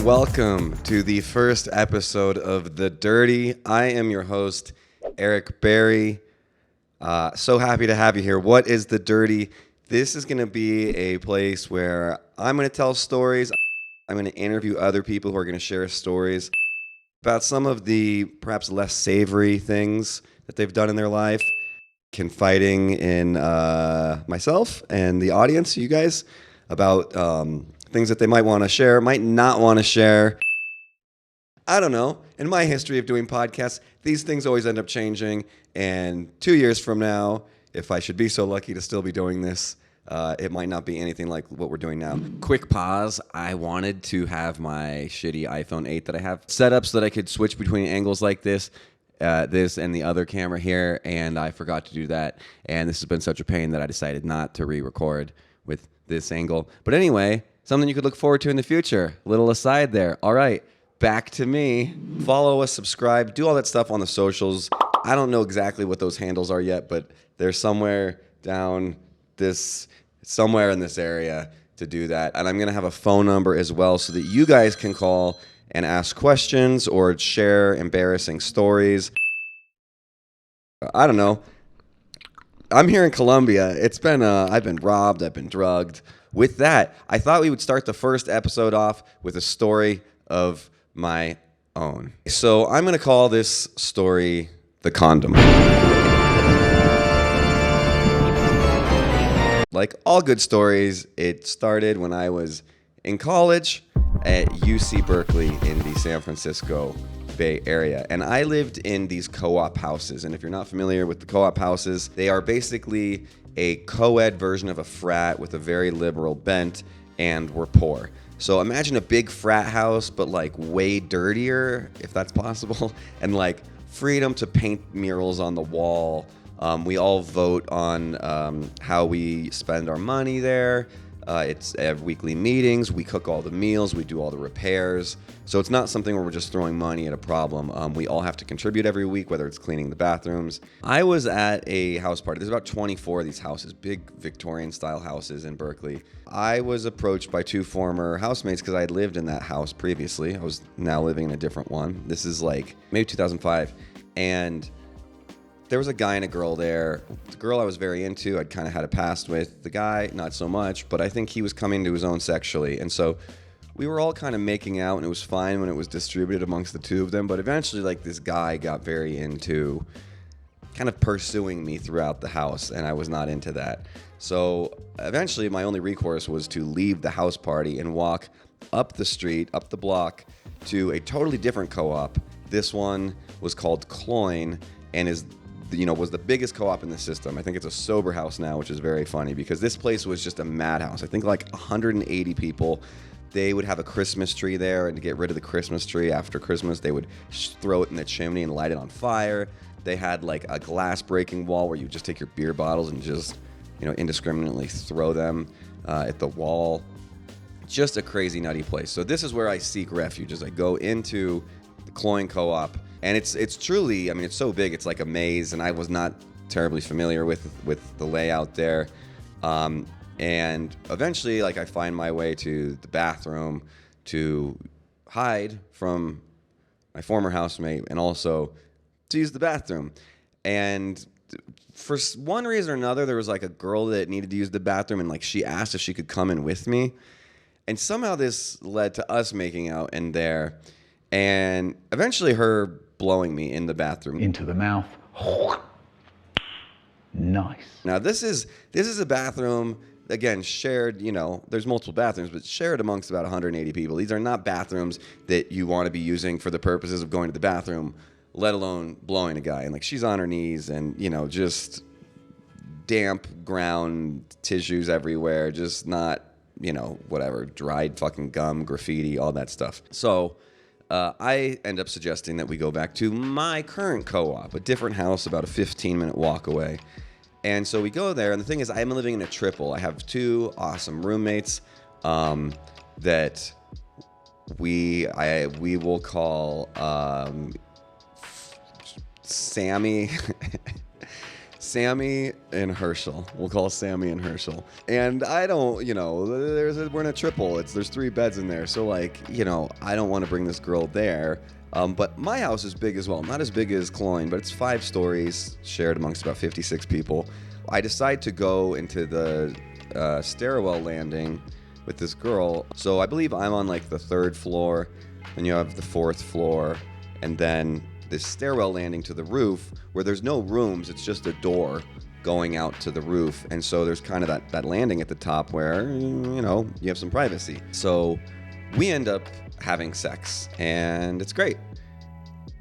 welcome to the first episode of The Dirty. I am your host, Eric Berry. So happy to have you here. What is The Dirty? This is going to be a place where I'm going to tell stories. I'm going to interview other people who are going to share stories about some of the perhaps less savory things that they've done in their life. Confiding in myself and the audience, you guys, about things that they might want to share, might not want to share. I don't know. In my history of doing podcasts, these things always end up changing. And 2 years from now, if I should be so lucky to still be doing this, it might not be anything like what we're doing now. Quick pause. I wanted to have my shitty iPhone 8 that I have set up so that I could switch between angles like this and the other camera here, and I forgot to do that. And this has been such a pain that I decided not to re-record with this angle. But anyway, something you could look forward to in the future. Little aside there. All right, back to me. Follow us, subscribe, do all that stuff on the socials. I don't know exactly what those handles are yet, but they're somewhere in this area to do that. And I'm going to have a phone number as well so that you guys can call and ask questions or share embarrassing stories. I don't know. I'm here in Colombia. It's been I've been robbed. I've been drugged. With that, I thought we would start the first episode off with a story of my own. So I'm going to call this story The Condom. Like all good stories, it started when I was in college at UC Berkeley in the San Francisco Bay Area. And I lived in these co-op houses. And if you're not familiar with the co-op houses, they are basically a co-ed version of a frat with a very liberal bent, and we're poor. So imagine a big frat house, but like way dirtier, if that's possible, and like freedom to paint murals on the wall. We all vote on how we spend our money there. It's weekly meetings. We cook all the meals. We do all the repairs. So it's not something where we're just throwing money at a problem. We all have to contribute every week, whether it's cleaning the bathrooms. I was at a house party. There's about 24 of these houses, big Victorian-style houses in Berkeley. I was approached by two former housemates because I had lived in that house previously. I was now living in a different one. This is like maybe 2005. And there was a guy and a girl there. The girl I was very into, I'd kind of had a past with. The guy, not so much, but I think he was coming to his own sexually. And so we were all kind of making out, and it was fine when it was distributed amongst the two of them. But eventually, like, this guy got very into kind of pursuing me throughout the house, and I was not into that. So eventually, my only recourse was to leave the house party and walk up the street, up the block, to a totally different co-op. This one was called Cloyne and was the biggest co-op in the system. I think it's a sober house now, which is very funny because this place was just a madhouse. I think like 180 people. They would have a Christmas tree there, and to get rid of the Christmas tree after Christmas, they would throw it in the chimney and light it on fire. They had like a glass breaking wall where you just take your beer bottles and just, indiscriminately throw them at the wall. Just a crazy nutty place. So this is where I seek refuge as I go into the Cloyne Co-op. And it's truly, it's so big, it's like a maze, and I was not terribly familiar with the layout there. And eventually, like, I find my way to the bathroom to hide from my former housemate and also to use the bathroom. And for one reason or another, there was like a girl that needed to use the bathroom, and like she asked if she could come in with me. And somehow this led to us making out in there, and eventually her blowing me in the bathroom. Into the mouth. Nice. Now this is a bathroom, again, shared, there's multiple bathrooms, but shared amongst about 180 people. These are not bathrooms that you want to be using for the purposes of going to the bathroom, let alone blowing a guy. And like, she's on her knees and, just damp ground, tissues everywhere, just not, whatever, dried fucking gum, graffiti, all that stuff. So I end up suggesting that we go back to my current co-op, a different house about a 15-minute walk away. And so we go there, and the thing is, I'm living in a triple. I have two awesome roommates that we will call Sammy Sammy and Herschel. We'll call Sammy and Herschel. And I don't, we're in a triple. There's 3 beds in there. So I don't want to bring this girl there. But my house is big as well. Not as big as Cloyne, but it's 5 stories shared amongst about 56 people. I decide to go into the stairwell landing with this girl. So I believe I'm on like the 3rd floor, then you have the 4th floor, and then this stairwell landing to the roof where there's no rooms, it's just a door going out to the roof. And so there's kind of that landing at the top where, you have some privacy. So we end up having sex, and it's great.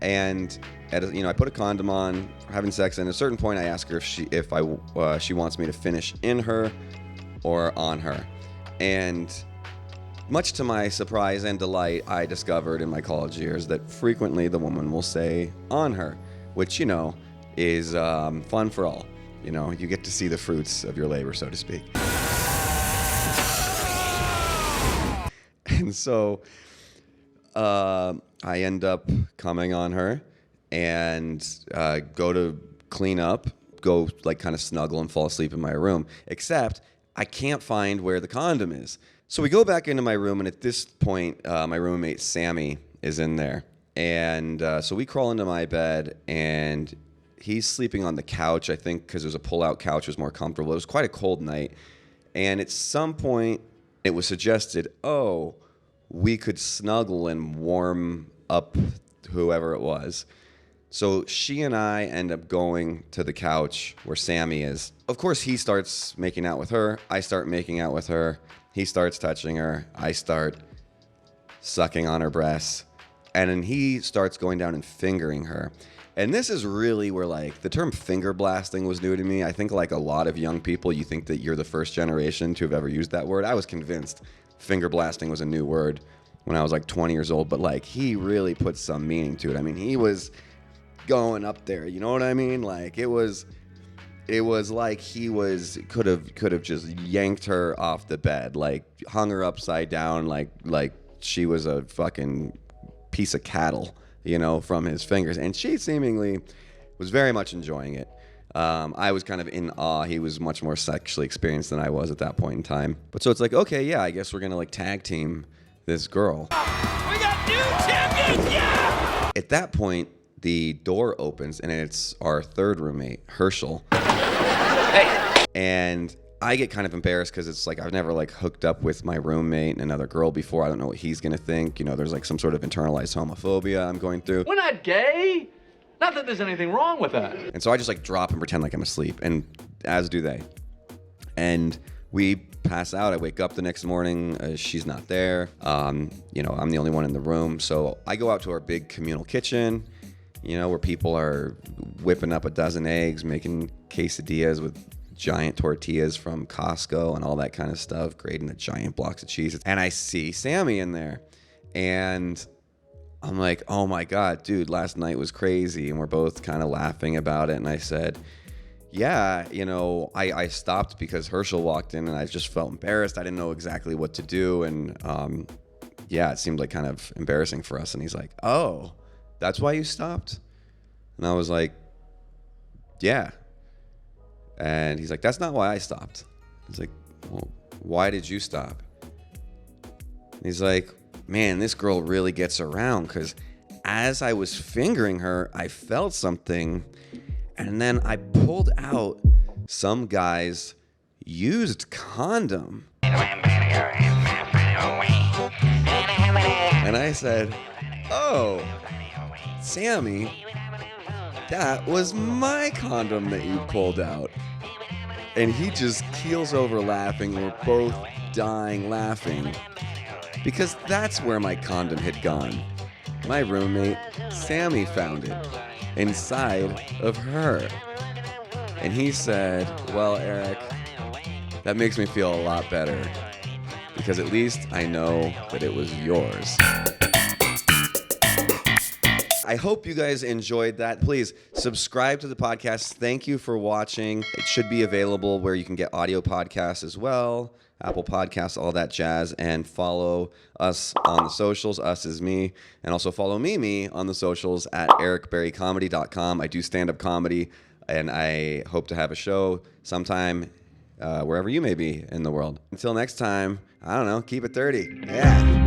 And I put a condom on, having sex, and at a certain point I ask her if she wants me to finish in her or on her. And much to my surprise and delight, I discovered in my college years that frequently the woman will say on her, which, is fun for all. You get to see the fruits of your labor, so to speak. And so I end up coming on her and go to clean up, go kind of snuggle and fall asleep in my room, except I can't find where the condom is. So we go back into my room, and at this point, my roommate Sammy is in there. And so we crawl into my bed, and he's sleeping on the couch, I think because there's a pull-out couch, it was more comfortable. It was quite a cold night. And at some point, it was suggested, we could snuggle and warm up whoever it was. So she and I end up going to the couch where Sammy is. Of course, he starts making out with her. I start making out with her. He starts touching her. I start sucking on her breasts. And then he starts going down and fingering her. And this is really where the term finger blasting was new to me. I think a lot of young people, you think that you're the first generation to have ever used that word. I was convinced finger blasting was a new word when I was 20 years old. But he really put some meaning to it. I mean, he was going up there. You know what I mean? It was like he could have just yanked her off the bed, hung her upside down, like she was a fucking piece of cattle, from his fingers. And she seemingly was very much enjoying it. I was kind of in awe. He was much more sexually experienced than I was at that point in time. But so it's okay, yeah, I guess we're gonna tag team this girl. We got new champions, yeah! At that point, the door opens, and it's our 3rd roommate, Herschel. Hey. And I get kind of embarrassed because it's I've never hooked up with my roommate and another girl before. I don't know what he's gonna think. There's some sort of internalized homophobia I'm going through. We're not gay. Not that there's anything wrong with that. And so I just drop and pretend like I'm asleep, and as do they. And we pass out. I wake up the next morning. She's not there. I'm the only one in the room. So I go out to our big communal kitchen, where people are whipping up a dozen eggs, making quesadillas with giant tortillas from Costco and all that kind of stuff, grating the giant blocks of cheese. And I see Sammy in there. And I'm like, oh my God, dude, last night was crazy. And we're both kind of laughing about it. And I said, yeah, I stopped because Herschel walked in, and I just felt embarrassed. I didn't know exactly what to do. And it seemed kind of embarrassing for us. And he's like, oh, that's why you stopped? And I was like, yeah. And he's like, that's not why I stopped. I was like, well, why did you stop? And he's like, man, this girl really gets around, because as I was fingering her, I felt something, and then I pulled out some guy's used condom. And I said, oh, Sammy, that was my condom that you pulled out. And he just keels over laughing. We're both dying laughing, because that's where my condom had gone. My roommate, Sammy, found it inside of her. And he said, well, Eric, that makes me feel a lot better, because at least I know that it was yours. I hope you guys enjoyed that. Please subscribe to the podcast. Thank you for watching. It should be available where you can get audio podcasts as well, Apple Podcasts, all that jazz. And follow us on the socials. Us is me. And also follow me on the socials at ericberrycomedy.com. I do stand-up comedy and I hope to have a show sometime wherever you may be in the world. Until next time, I don't know, keep it 30. Yeah.